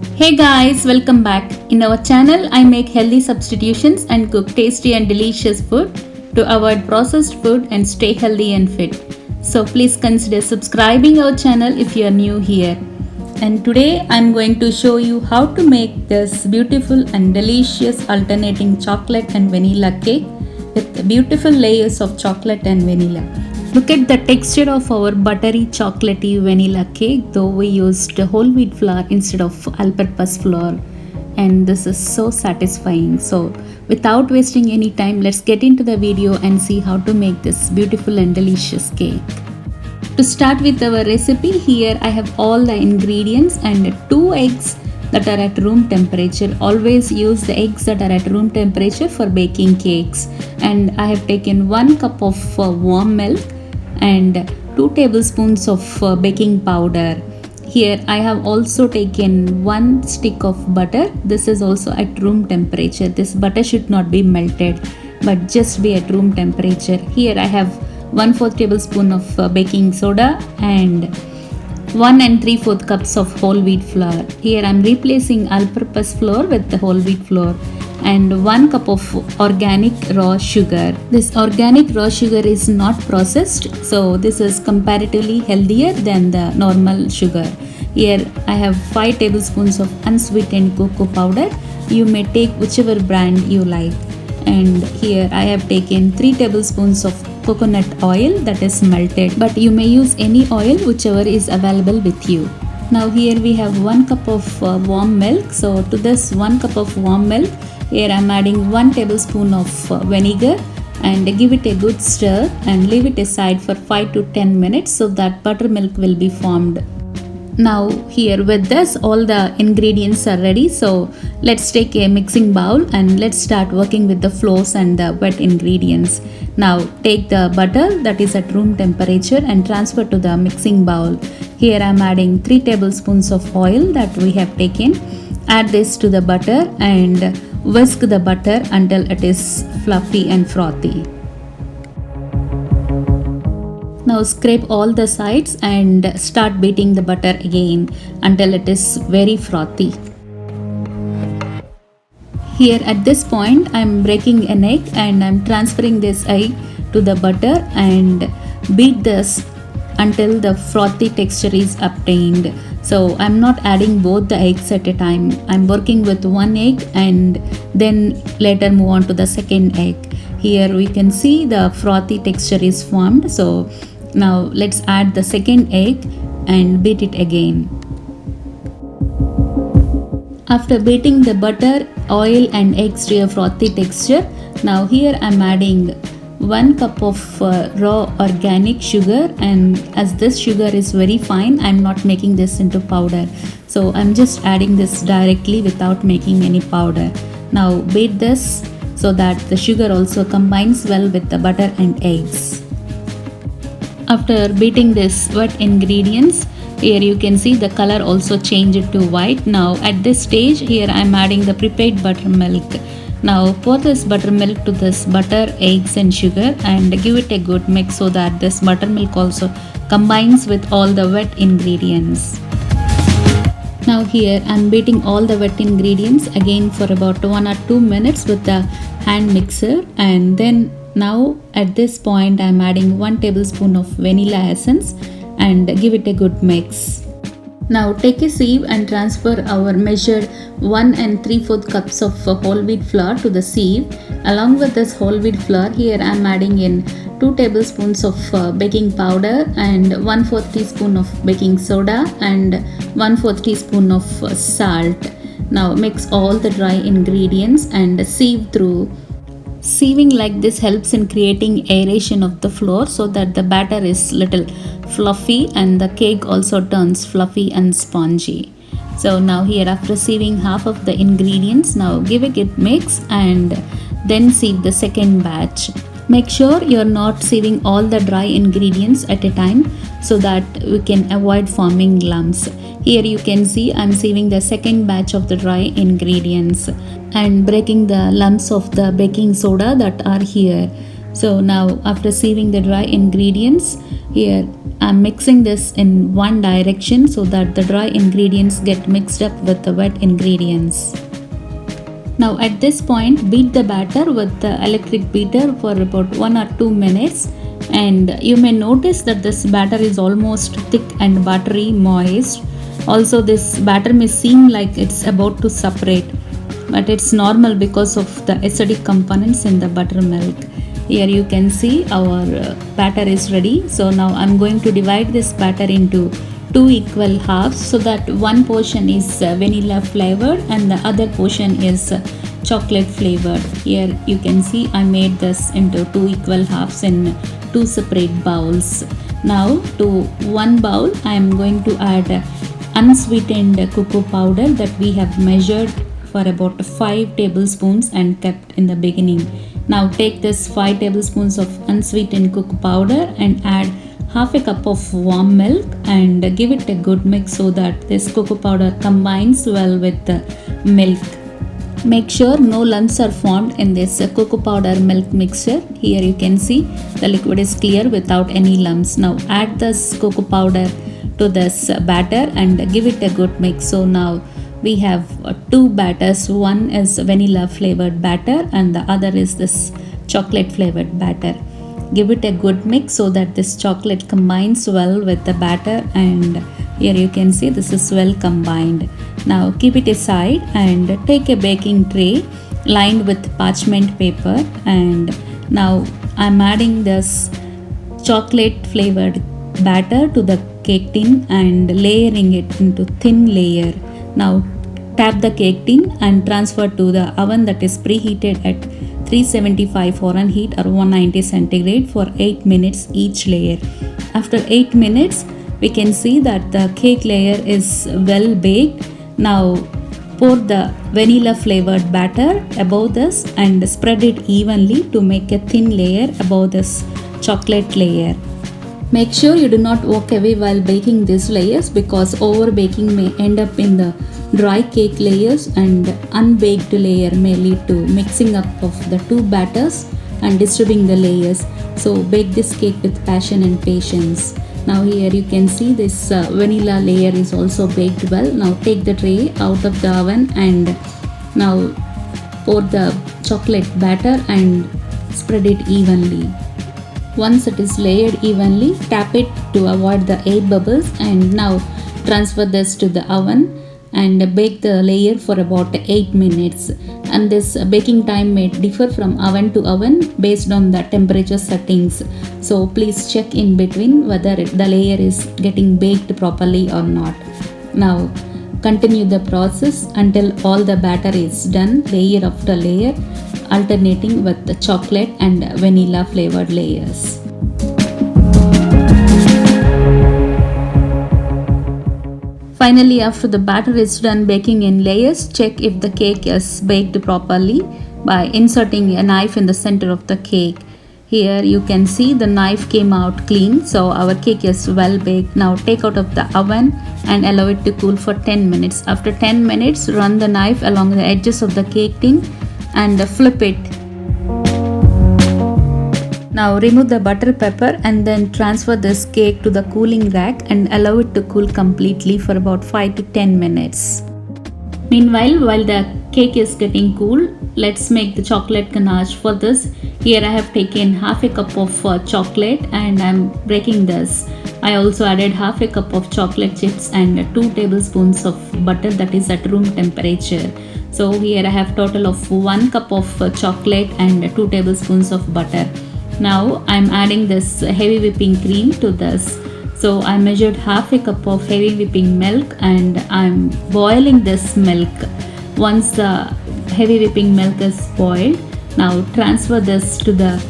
Hey guys, welcome back. In our channel, I make healthy substitutions and cook tasty and delicious food to avoid processed food and stay healthy and fit. So please consider subscribing our channel if you are new here. And today I'm going to show you how to make this beautiful and delicious alternating chocolate and vanilla cake with beautiful layers of chocolate and vanilla. Look at the texture of our buttery chocolatey vanilla cake, though we used whole wheat flour instead of all-purpose flour, and this is so satisfying. So without wasting any time, let's get into the video and see how to make this beautiful and delicious cake. To start with our recipe, here I have all the ingredients and 2 eggs that are at room temperature. Always use the eggs that are at room temperature for baking cakes. And I have taken 1 cup of warm milk and 2 tablespoons of baking powder. Here I have also taken 1 stick of butter. This is also at room temperature. This butter should not be melted but just be at room temperature. Here I have 1/4 tablespoon of baking soda and 1 3/4 cups of whole wheat flour. Here I am replacing all-purpose flour with the whole wheat flour, and 1 cup of organic raw sugar. This organic raw sugar is not processed, so this is comparatively healthier than the normal sugar. Here I have 5 tablespoons of unsweetened cocoa powder. You may take whichever brand you like. And here I have taken 3 tablespoons of coconut oil that is melted, but you may use any oil whichever is available with you. Now here we have 1 cup of warm milk. So to this 1 cup of warm milk, here I am adding 1 tablespoon of vinegar and give it a good stir and leave it aside for 5 to 10 minutes so that buttermilk will be formed. Now here with this all the ingredients are ready, so let's take a mixing bowl and let's start working with the flours and the wet ingredients. Now take the butter that is at room temperature and transfer to the mixing bowl. Here I am adding 3 tablespoons of oil that we have taken. Add this to the butter and whisk the butter until it is fluffy and frothy. Now scrape all the sides and start beating the butter again until it is very frothy. Here at this point I am breaking an egg and I am transferring this egg to the butter and beat this until the frothy texture is obtained. So I'm not adding both the eggs at a time. I'm working with 1 egg and then later move on to the second egg. Here we can see the frothy texture is formed. So now let's add the second egg and beat it again. After beating the butter, oil and eggs to a frothy texture, now here I'm adding 1 cup of raw organic sugar, and as this sugar is very fine, I'm not making this into powder. So I'm just adding this directly without making any powder. Now beat this so that the sugar also combines well with the butter and eggs. After beating this wet ingredients, here you can see the color also changed to white. Now at this stage, here I am adding the prepared buttermilk. Now pour this buttermilk to this butter, eggs and sugar and give it a good mix so that this buttermilk also combines with all the wet ingredients. Now here I am beating all the wet ingredients again for about 1 or 2 minutes with the hand mixer, and then now at this point I am adding 1 tablespoon of vanilla essence and give it a good mix. Now take a sieve and transfer our measured 1 3/4 cups of whole wheat flour to the sieve. Along with this whole wheat flour, here I am adding in 2 tablespoons of baking powder and 1/4 teaspoon of baking soda and 1/4 teaspoon of salt. Now mix all the dry ingredients and sieve through. Sieving like this helps in creating aeration of the flour so that the batter is little fluffy and the cake also turns fluffy and spongy. So now here after sieving half of the ingredients, now give a good mix and then sieve the second batch. Make sure you're not sieving all the dry ingredients at a time so that we can avoid forming lumps. Here you can see I'm sieving the second batch of the dry ingredients and breaking the lumps of the baking soda that are here. So now after sieving the dry ingredients, here I'm mixing this in one direction so that the dry ingredients get mixed up with the wet ingredients. Now at this point, beat the batter with the electric beater for about 1 or 2 minutes, and you may notice that this batter is almost thick and buttery moist. Also, this batter may seem like it's about to separate, but it's normal because of the acidic components in the buttermilk. Here you can see our batter is ready. So now I'm going to divide this batter into 2 equal halves so that one portion is vanilla flavored and the other portion is chocolate flavored. Here you can see I made this into 2 equal halves in 2 separate bowls. Now to one bowl I am going to add unsweetened cocoa powder that we have measured for about 5 tablespoons and kept in the beginning. Now take this 5 tablespoons of unsweetened cocoa powder and add half a cup of warm milk and give it a good mix so that this cocoa powder combines well with the milk. Make sure no lumps are formed in this cocoa powder milk mixture. Here you can see the liquid is clear without any lumps. Now add this cocoa powder to this batter and give it a good mix. So now we have 2 batters. One is vanilla flavored batter and the other is this chocolate flavored batter. Give it a good mix so that this chocolate combines well with the batter, and here you can see this is well combined. Now keep it aside and take a baking tray lined with parchment paper, and now I'm adding this chocolate flavored batter to the cake tin and layering it into thin layer. Now tap the cake tin and transfer to the oven that is preheated at 375 Fahrenheit or 190 centigrade for 8 minutes each layer. After 8 minutes, we can see that the cake layer is well baked. Now pour the vanilla flavored batter above this and spread it evenly to make a thin layer above this chocolate layer. Make sure you do not walk away while baking these layers because over baking may end up in the dry cake layers, and unbaked layer may lead to mixing up of the 2 batters and disturbing the layers. So bake this cake with passion and patience. Now here you can see this vanilla layer is also baked well. Now take the tray out of the oven and now pour the chocolate batter and spread it evenly. Once it is layered evenly, tap it to avoid the air bubbles, and now transfer this to the oven and bake the layer for about 8 minutes. And this baking time may differ from oven to oven based on the temperature settings. So please check in between whether the layer is getting baked properly or not. Now continue the process until all the batter is done, layer after layer, alternating with the chocolate and vanilla flavored layers. Finally, after the batter is done baking in layers, check if the cake is baked properly by inserting a knife in the center of the cake. Here you can see the knife came out clean, so our cake is well baked. Now take out of the oven and allow it to cool for 10 minutes. After 10 minutes, run the knife along the edges of the cake tin and flip it. Now remove the butter pepper and then transfer this cake to the cooling rack and allow it to cool completely for about 5 to 10 minutes. Meanwhile, while the cake is getting cool, let's make the chocolate ganache. For this, here I have taken half a cup of chocolate and I'm breaking this. I also added half a cup of chocolate chips and 2 tablespoons of butter that is at room temperature. So here I have total of 1 cup of chocolate and 2 tablespoons of butter. Now I'm adding this heavy whipping cream to this. So I measured half a cup of heavy whipping milk and I'm boiling this milk. Once the heavy whipping milk is boiled, now transfer this to the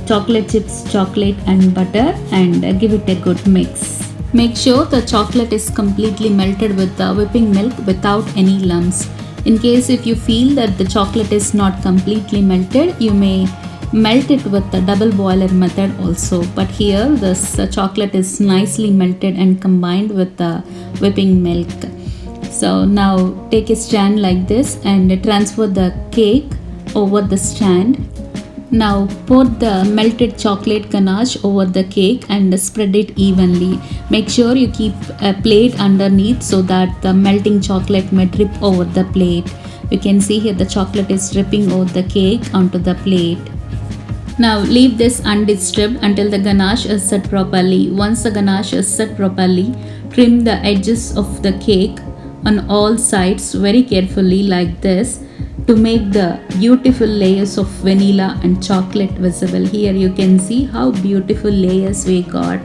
chocolate chips, chocolate and butter and give it a good mix. Make sure the chocolate is completely melted with the whipping milk without any lumps. In case if you feel that the chocolate is not completely melted, you may melt it with the double boiler method also, but here this chocolate is nicely melted and combined with the whipping milk. So now take a stand like this and transfer the cake over the stand. Now pour the melted chocolate ganache over the cake and spread it evenly. Make sure you keep a plate underneath so that the melting chocolate may drip over the plate. You can see here the chocolate is dripping over the cake onto the plate. Now leave this undisturbed until the ganache is set properly. Once the ganache is set properly, trim the edges of the cake on all sides very carefully like this to make the beautiful layers of vanilla and chocolate visible. Here you can see how beautiful layers we got.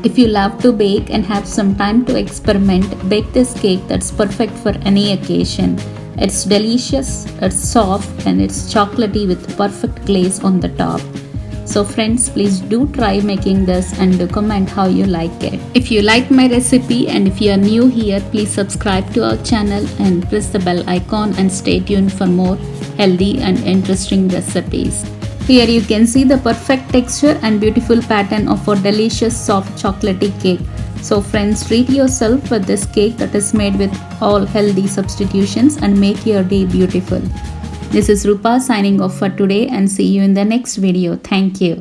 If you love to bake and have some time to experiment, bake this cake that's perfect for any occasion. It's delicious, it's soft, and it's chocolatey with perfect glaze on the top. So friends, please do try making this and do comment how you like it. If you like my recipe and if you are new here, please subscribe to our channel and press the bell icon and stay tuned for more healthy and interesting recipes. Here you can see the perfect texture and beautiful pattern of a delicious soft chocolatey cake. So friends, treat yourself with this cake that is made with all healthy substitutions and make your day beautiful. This is Rupa signing off for today and see you in the next video. Thank you.